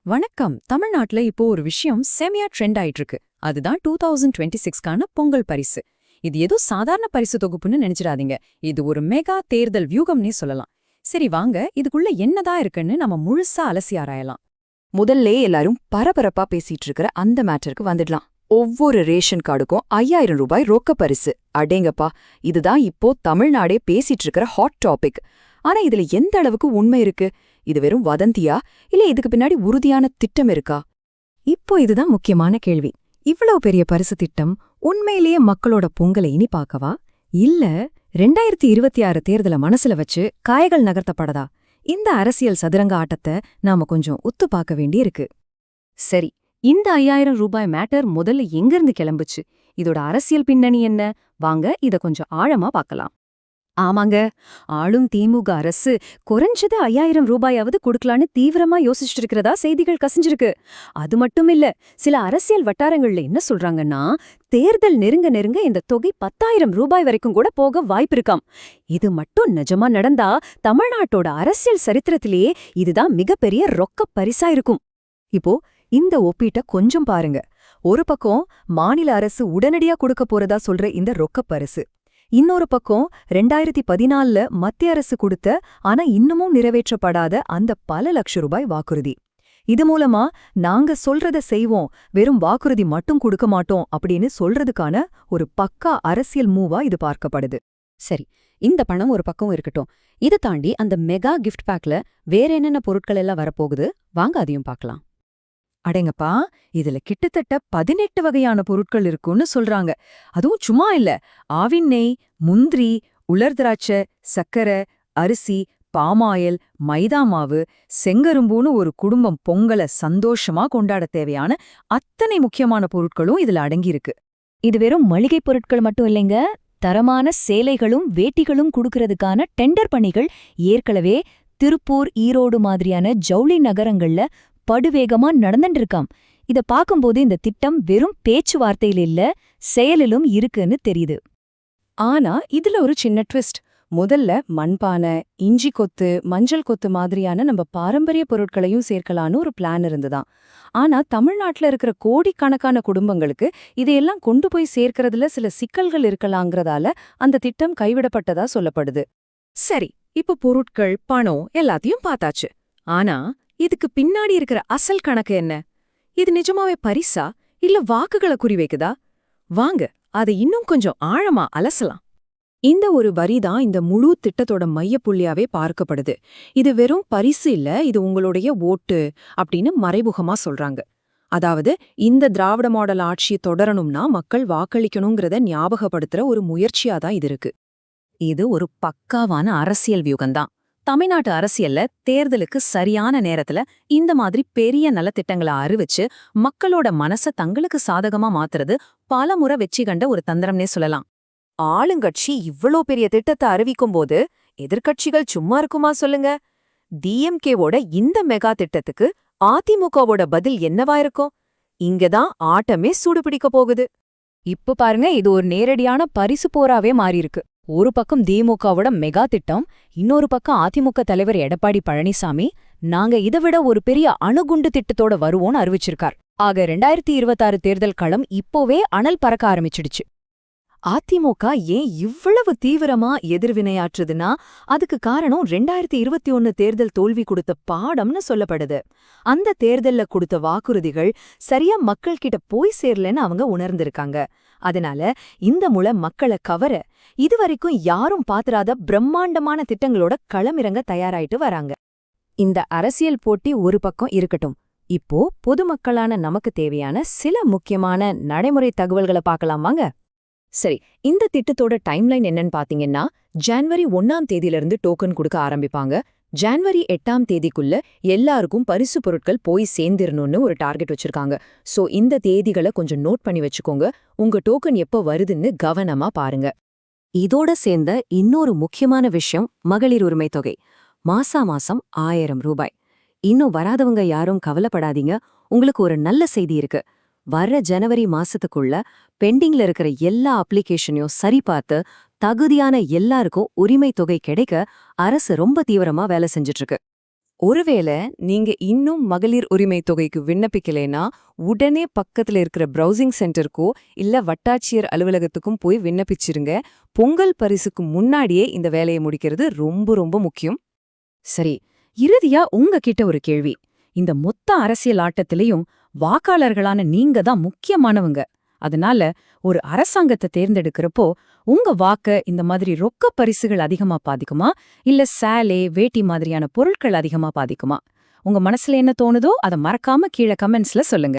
வணக்கம். தமிழ்நாட்டுல இப்போ ஒரு விஷயம் செமையா ட்ரெண்ட் ஆயிட்டு இருக்கு. அதுதான் 2026க்கான பொங்கல் பரிசு. இது ஏதோ சாதாரண பரிசு தொகுப்புன்னு நினைச்சிடாதீங்க. இது ஒரு மெகா தேர்தல் வியூகம்னே சொல்லலாம். சரி வாங்க, இதுக்குள்ள என்னதான் இருக்குன்னு நம்ம முழுசா அலசி ஆராயலாம். முதல்ல எல்லாரும் பரபரப்பா பேசிட்டு இருக்கிற அந்த மேட்டருக்கு வந்துடலாம். ஒவ்வொரு ரேஷன் கார்டுக்கும் 5000 ரூபாய் ரொக்க பரிசு. அடேங்கப்பா, இதுதான் இப்போ தமிழ்நாடே பேசிட்டு இருக்கிற ஹாட் டாபிக். ஆனா இதுல எந்த அளவுக்கு உண்மை இருக்கு? இது வெறும் வதந்தியா, இல்ல இதுக்கு பின்னாடி உறுதியான திட்டம் இருக்கா? இப்போ இதுதான் முக்கியமான கேள்வி. இவ்வளவு பெரிய பரிசு திட்டம் உண்மையிலேயே மக்களோட பொங்கலை இனி பார்க்கவா, இல்ல 2026 தேர்தலை மனசுல வச்சு காய்கள் நகர்த்தப்படதா? இந்த அரசியல் சதுரங்க ஆட்டத்தை நாம கொஞ்சம் உத்து பார்க்க வேண்டியிருக்கு. சரி, இந்த 5000 ரூபாய் மேட்டர் முதல்ல எங்கிருந்து கிளம்புச்சு? இதோட அரசியல் பின்னணி என்ன? வாங்க இத கொஞ்சம் ஆழமா பார்க்கலாம். ஆமாங்க, ஆளும் திமுக அரசு குறைஞ்சது 5000 ரூபாயாவது கொடுக்கலான்னு தீவிரமா யோசிச்சுட்டு இருக்கிறதா செய்திகள் கசிஞ்சிருக்கு. அது மட்டும் இல்ல, சில அரசியல் வட்டாரங்கள்ல என்ன சொல்றாங்கன்னா, தேர்தல் நெருங்க நெருங்க இந்த தொகை 10,000 ரூபாய் வரைக்கும் கூட போக வாய்ப்பிருக்காம். இது மட்டும் நிஜமா நடந்தா தமிழ்நாட்டோட அரசியல் சரித்திரத்திலேயே இதுதான் மிகப்பெரிய ரொக்க பரிசா இருக்கும். இப்போ இந்த ஒப்பீட்ட கொஞ்சம் பாருங்க. ஒரு பக்கம் மாநில அரசு உடனடியா கொடுக்க போறதா சொல்ற இந்த ரொக்க பரிசு, இன்னொரு பக்கம் 2014ல மத்திய அரசு கொடுத்த ஆனா இன்னமும் நிறைவேற்றப்படாத அந்த பல லட்ச ரூபாய் வாக்குறுதி. இது மூலமா நாங்க சொல்றத செய்வோம், வெறும் வாக்குறுதி மட்டும் கொடுக்க மாட்டோம் அப்படின்னு சொல்றதுக்கான ஒரு பக்கா அரசியல் மூவா இது பார்க்கப்படுது. சரி, இந்த பணம் ஒரு பக்கம் இருக்கட்டும். இதை தாண்டி அந்த மெகா கிஃப்ட் பேக்ல வேற என்னென்ன பொருட்கள் எல்லாம் வரப்போகுது? வாங்க அதையும் பார்க்கலாம். அடேங்கப்பா, இதுல கிட்டத்தட்ட 18 வகையான பொருட்கள் இருக்குன்னு சொல்றாங்க. அதுவும் சும்மா இல்ல. ஆவின் நெய், முந்திரி, உலர் திராட்சை, சக்கரை, அரிசி, பாமாயில், மைதா மாவு, செங்கரும்புன்னு ஒரு குடும்பம் பொங்கலை சந்தோஷமா கொண்டாட தேவையான அத்தனை முக்கியமான பொருட்களும் இதுல அடங்கியிருக்கு. இது வெறும் மளிகை பொருட்கள் மட்டும் இல்லைங்க. தரமான சேலைகளும் வேட்டிகளும் கொடுக்கறதுக்கான டெண்டர் பணிகள் ஏற்கனவே திருப்பூர், ஈரோடு மாதிரியான ஜவுளி நகரங்கள்ல படுவேகமா நடந்துட்டு இருக்காம். இத பாக்கும்போது இந்த திட்டம் வெறும் பேச்சுவார்த்தையில் இல்ல, செயலிலும் இருக்குன்னு தெரியுது. ஆனா இதுல ஒரு சின்ன ட்விஸ்ட். முதல்ல மண்பானை, இஞ்சி கொத்து, மஞ்சள் கொத்து மாதிரியான நம்ம பாரம்பரிய பொருட்களையும் சேர்க்கலான்னு ஒரு பிளான் இருந்துதான். ஆனா தமிழ்நாட்டுல இருக்கிற கோடிக்கணக்கான குடும்பங்களுக்கு இதையெல்லாம் கொண்டு போய் சேர்க்கறதுல சில சிக்கல்கள் இருக்கலாங்கிறதால அந்த திட்டம் கைவிடப்பட்டதா சொல்லப்படுது. சரி, இப்ப பொருட்கள், பணம் எல்லாத்தையும் பார்த்தாச்சு. ஆனா இதுக்கு பின்னாடி இருக்கிற அசல் கணக்கு என்ன? இது நிஜமாவே பரிசா இல்ல வாக்குகளை குறிவைக்குதா? வாங்க அதை இன்னும் கொஞ்சம் ஆழமா அலசலாம். இந்த ஒரு வரிதான் இந்த முழு திட்டத்தோட மையப்புள்ளியாவே பார்க்கப்படுது. இது வெறும் பரிசு இல்ல, இது உங்களுடைய ஓட்டு அப்படின்னு மறைமுகமா சொல்றாங்க. அதாவது இந்த திராவிட மாடல் ஆட்சியை தொடரணும்னா மக்கள் வாக்களிக்கணுங்கிறத ஞாபகப்படுத்துற ஒரு முயற்சியாதான் இது இருக்கு. இது ஒரு பக்காவான அரசியல் வியூகம்தான். தமிழ்நாட்டு அரசியல்ல தேர்தலுக்கு சரியான நேரத்துல இந்த மாதிரி பெரிய நலத்திட்டங்களை அறிவிச்சு மக்களோட மனச தங்களுக்கு சாதகமா மாத்துறது பலமுறை வெற்றி கண்ட ஒரு தந்திரம்னே சொல்லலாம். ஆளுங்கட்சி இவ்ளோ பெரிய திட்டத்தை அறிவிக்கும் போது எதிர்க்கட்சிகள் சும்மா இருக்குமா சொல்லுங்க? டிஎம்கேவோட இந்த மெகா திட்டத்துக்கு அதிமுகவோட பதில் என்னவா இருக்கும்? இங்கதான் ஆட்டமே சூடுபிடிக்க போகுது. இப்ப பாருங்க, இது ஒரு நேரடியான பரிசு போராவே மாறியிருக்கு. ஒரு பக்கம் திமுகவோட மெகா திட்டம், இன்னொரு பக்கம் அதிமுக தலைவர் எடப்பாடி பழனிசாமி நாங்க இதை விட ஒரு பெரிய அணுகுண்டு திட்டத்தோட வருவோம்னு அறிவிச்சிருக்கார். ஆக 2026 தேர்தல் களம் இப்போவே அனல் பறக்க ஆரம்பிச்சிடுச்சு. அதிமுக ஏன் இவ்வளவு தீவிரமா எதிர்வினையாற்றுதுன்னா அதுக்கு காரணம் 2021 தேர்தல் தோல்வி கொடுத்த பாடம்னு சொல்லப்படுது. அந்த தேர்தல்ல கொடுத்த வாக்குறுதிகள் சரியா மக்கள் கிட்ட போய் சேரலன்னு அவங்க உணர்ந்திருக்காங்க. அதனால இந்த முறை மக்களை கவர இதுவரைக்கும் யாரும் பாத்திராத பிரம்மாண்டமான திட்டங்களோட களமிறங்க தயாராயிட்டு வராங்க. இந்த அரசியல் போட்டி ஒரு பக்கம் இருக்கட்டும். இப்போ பொதுமக்களான நமக்கு தேவையான சில முக்கியமான நடைமுறை தகவல்களை பார்க்கலாமாங்க? சரி, இந்த திட்டத்தோட டைம்லைன் என்னன்னு பாத்தீங்கன்னா, ஜனவரி 1ஆம் தேதியிலிருந்து டோக்கன் கொடுக்க ஆரம்பிப்பாங்க. ஜனவரி 8ஆம் தேதிக்குள்ள எல்லாருக்கும் பரிசு பொருட்கள் போய் சேர்ந்திரணும்னு ஒரு டார்கெட் வச்சிருக்காங்க. சோ இந்த தேதிகளை கொஞ்சம் நோட் பண்ணி வச்சுக்கோங்க. உங்க டோக்கன் எப்போ வருதுன்னு கவனமா பாருங்க. இதோட சேர்ந்த இன்னொரு முக்கியமான விஷயம் மகளிர் உரிமை தொகை. மாசம் 1000 ரூபாய். இன்னும் வராதவங்க யாரும் கவலைப்படாதீங்க, உங்களுக்கு ஒரு நல்ல செய்தி இருக்கு. வர்ற ஜனவரி மாசத்துக்குள்ள பெண்டிங்ல இருக்கிற எல்லா அப்ளிகேஷனையும் சரி பார்த்து தகுதியான எல்லாருக்கும் உரிமை தொகை கிடைக்க அரசு ரொம்ப தீவிரமா வேலை செஞ்சுட்டு இருக்கு. ஒருவேளை நீங்க இன்னும் மகளிர் உரிமை தொகைக்கு விண்ணப்பிக்கலைன்னா உடனே பக்கத்துல இருக்கிற பிரவுசிங் சென்டருக்கோ இல்ல வட்டாட்சியர் அலுவலகத்துக்கும் போய் விண்ணப்பிச்சிருங்க. பொங்கல் பரிசுக்கு முன்னாடியே இந்த வேலையை முடிக்கிறது ரொம்ப ரொம்ப முக்கியம். சரி, இறுதியா உங்ககிட்ட ஒரு கேள்வி. இந்த மொத்த அரசியல் ஆட்டத்திலையும் வாக்காளர்களான நீங்க தான் முக்கியமானவங்க. அதனால ஒரு அரசாங்கத்தை தேர்ந்தெடுக்கிறப்போ உங்க வாக்க இந்த மாதிரி ரொக்க பரிசுகள் அதிகமா பாதிக்குமா, இல்ல சேலை வேட்டி மாதிரியான பொருட்கள் அதிகமா பாதிக்குமா? உங்க மனசுல என்ன தோணுதோ அதை மறக்காம கீழே கமெண்ட்ஸ்ல சொல்லுங்க.